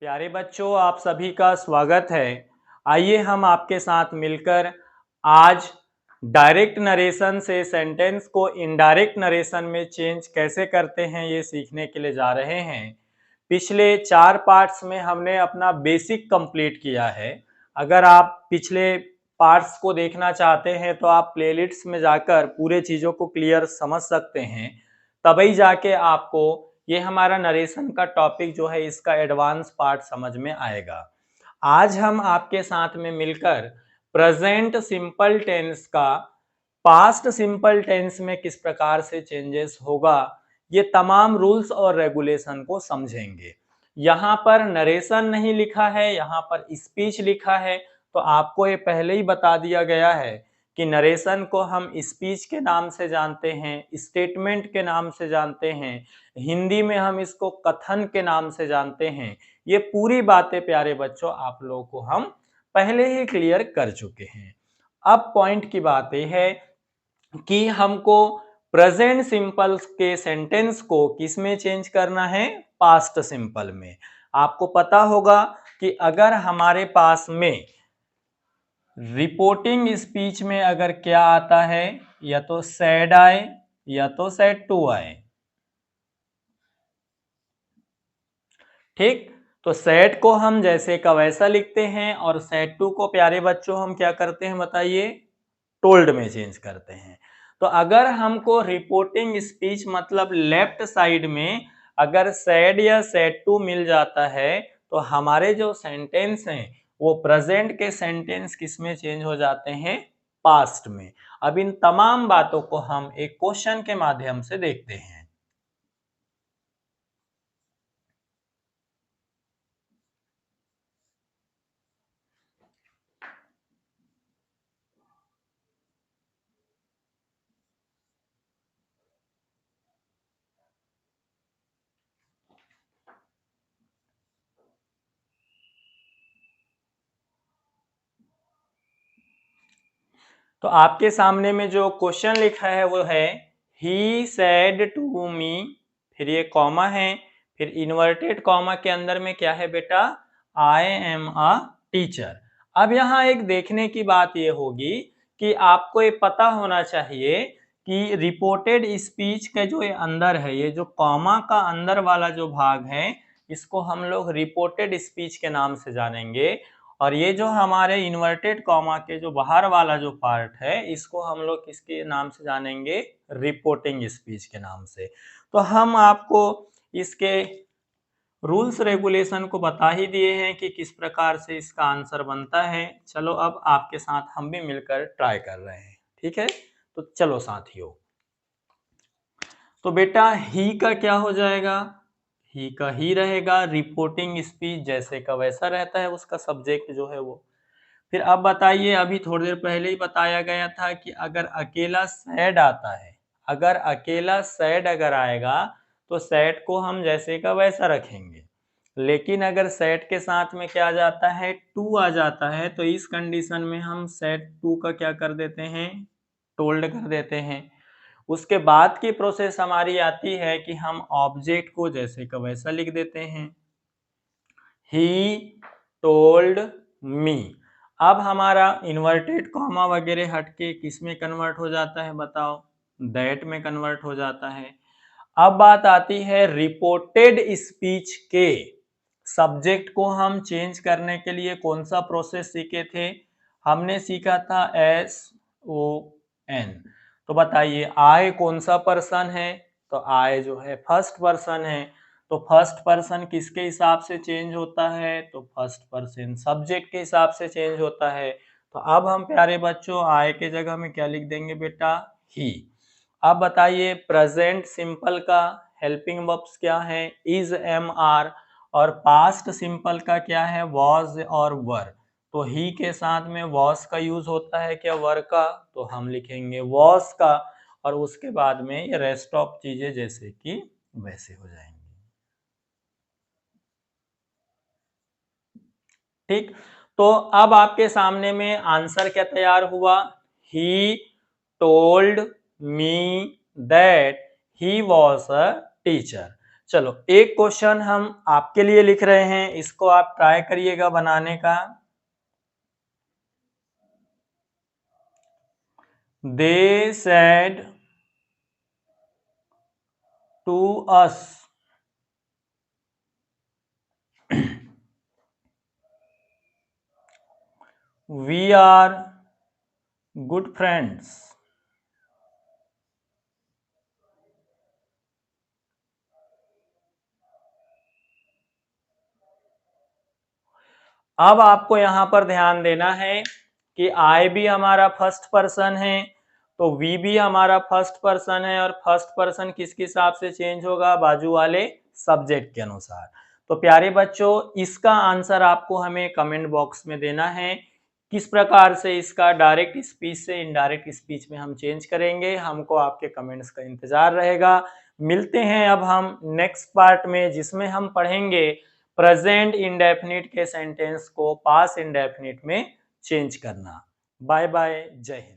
प्यारे बच्चों, आप सभी का स्वागत है। आइए हम आपके साथ मिलकर आज डायरेक्ट नरेशन से सेंटेंस को इनडायरेक्ट नरेशन में चेंज कैसे करते हैं ये सीखने के लिए जा रहे हैं। पिछले 4 पार्ट्स में हमने अपना बेसिक कंप्लीट किया है। अगर आप पिछले पार्ट्स को देखना चाहते हैं तो आप प्लेलिस्ट में जाकर पूरे चीज़ों को क्लियर समझ सकते हैं, तभी जाके आपको ये हमारा नरेशन का टॉपिक जो है इसका एडवांस पार्ट समझ में आएगा। आज हम आपके साथ में मिलकर प्रेजेंट सिंपल टेंस का पास्ट सिंपल टेंस में किस प्रकार से चेंजेस होगा, ये तमाम रूल्स और रेगुलेशन को समझेंगे। यहाँ पर नरेशन नहीं लिखा है, यहाँ पर स्पीच लिखा है, तो आपको ये पहले ही बता दिया गया है कि नरेशन को हम स्पीच के नाम से जानते हैं, स्टेटमेंट के नाम से जानते हैं, हिंदी में हम इसको कथन के नाम से जानते हैं। ये पूरी बातें प्यारे बच्चों आप लोगों को हम पहले ही क्लियर कर चुके हैं। अब पॉइंट की बात यह है कि हमको प्रेजेंट सिंपल के सेंटेंस को किस में चेंज करना है, पास्ट सिंपल में। आपको पता होगा कि अगर हमारे पास में रिपोर्टिंग स्पीच में अगर क्या आता है, या तो सैड आए या तो सैड टू आए। ठीक, तो सैड को हम जैसे का वैसा लिखते हैं और सैड टू को प्यारे बच्चों हम क्या करते हैं बताइए, टोल्ड में चेंज करते हैं। तो अगर हमको रिपोर्टिंग स्पीच मतलब लेफ्ट साइड में अगर सैड या सैड टू मिल जाता है तो हमारे जो सेंटेंस हैं वो प्रेजेंट के सेंटेंस किस में चेंज हो जाते हैं, पास्ट में। अब इन तमाम बातों को हम एक क्वेश्चन के माध्यम से देखते हैं। तो आपके सामने में जो क्वेश्चन लिखा है वो है ही सेड टू मी, फिर ये कॉमा है, फिर इन्वर्टेड कॉमा के अंदर में क्या है बेटा, आई एम अ टीचर। अब यहाँ एक देखने की बात ये होगी कि आपको ये पता होना चाहिए कि रिपोर्टेड स्पीच के जो ये अंदर है, ये जो कॉमा का अंदर वाला जो भाग है इसको हम लोग रिपोर्टेड स्पीच के नाम से जानेंगे, और ये जो हमारे इन्वर्टेड कॉमा के जो बाहर वाला जो पार्ट है इसको हम लोग किसके नाम से जानेंगे, रिपोर्टिंग स्पीच के नाम से। तो हम आपको इसके रूल्स रेगुलेशन को बता ही दिए हैं कि किस प्रकार से इसका आंसर बनता है। चलो अब आपके साथ हम भी मिलकर ट्राई कर रहे हैं, ठीक है। तो चलो साथियों, तो बेटा ही का क्या हो जाएगा, ही का ही रहेगा, रिपोर्टिंग स्पीच जैसे का वैसा रहता है, उसका सब्जेक्ट जो है वो। फिर अब बताइए, अभी थोड़ी देर पहले ही बताया गया था कि अगर अकेला सैड आता है, अगर अकेला सैड अगर आएगा तो सैड को हम जैसे का वैसा रखेंगे, लेकिन अगर सैड के साथ में क्या आ जाता है, टू आ जाता है, तो इस कंडीशन में हम सैड टू का क्या कर देते हैं, टोल्ड कर देते हैं। उसके बाद की प्रोसेस हमारी आती है कि हम ऑब्जेक्ट को जैसे का वैसा लिख देते हैं, ही टोल्ड मी। अब हमारा इन्वर्टेड कॉमा वगैरह हटके किस में कन्वर्ट हो जाता है बताओ, दैट में कन्वर्ट हो जाता है। अब बात आती है रिपोर्टेड स्पीच के सब्जेक्ट को हम चेंज करने के लिए कौन सा प्रोसेस सीखे थे, हमने सीखा था एस ओ एन। तो बताइए आई कौन सा पर्सन है, तो आई जो है फर्स्ट पर्सन है, तो फर्स्ट पर्सन किसके हिसाब से चेंज होता है, तो फर्स्ट पर्सन सब्जेक्ट के हिसाब से चेंज होता है। तो अब हम प्यारे बच्चों आई के जगह में क्या लिख देंगे बेटा, ही। अब बताइए प्रेजेंट सिंपल का हेल्पिंग वर्ब्स क्या है, इज एम आर, और पास्ट सिंपल का क्या है, वॉज और वर। तो ही के साथ में वॉज का यूज होता है क्या, वर का, तो हम लिखेंगे वॉज का, और उसके बाद में ये रेस्ट ऑफ चीजें जैसे कि वैसे हो जाएंगी। ठीक, तो अब आपके सामने में आंसर क्या तैयार हुआ, he told me that he was a teacher. चलो एक क्वेश्चन हम आपके लिए लिख रहे हैं, इसको आप ट्राई करिएगा बनाने का। They said to us we are good friends। अब आपको यहां पर ध्यान देना है कि आई भी हमारा फर्स्ट पर्सन है, तो वी भी हमारा फर्स्ट पर्सन है, और फर्स्ट पर्सन किसके हिसाब से चेंज होगा, बाजू वाले सब्जेक्ट के अनुसार। तो प्यारे बच्चों, इसका आंसर आपको हमें कमेंट बॉक्स में देना है, किस प्रकार से इसका डायरेक्ट स्पीच से इनडायरेक्ट स्पीच में हम चेंज करेंगे। हमको आपके कमेंट्स का इंतजार रहेगा। मिलते हैं अब हम नेक्स्ट पार्ट में, जिसमें हम पढ़ेंगे प्रेजेंट इंडेफिनिट के सेंटेंस को पास्ट इंडेफिनिट में चेंज करना। बाय बाय, जय हिंद।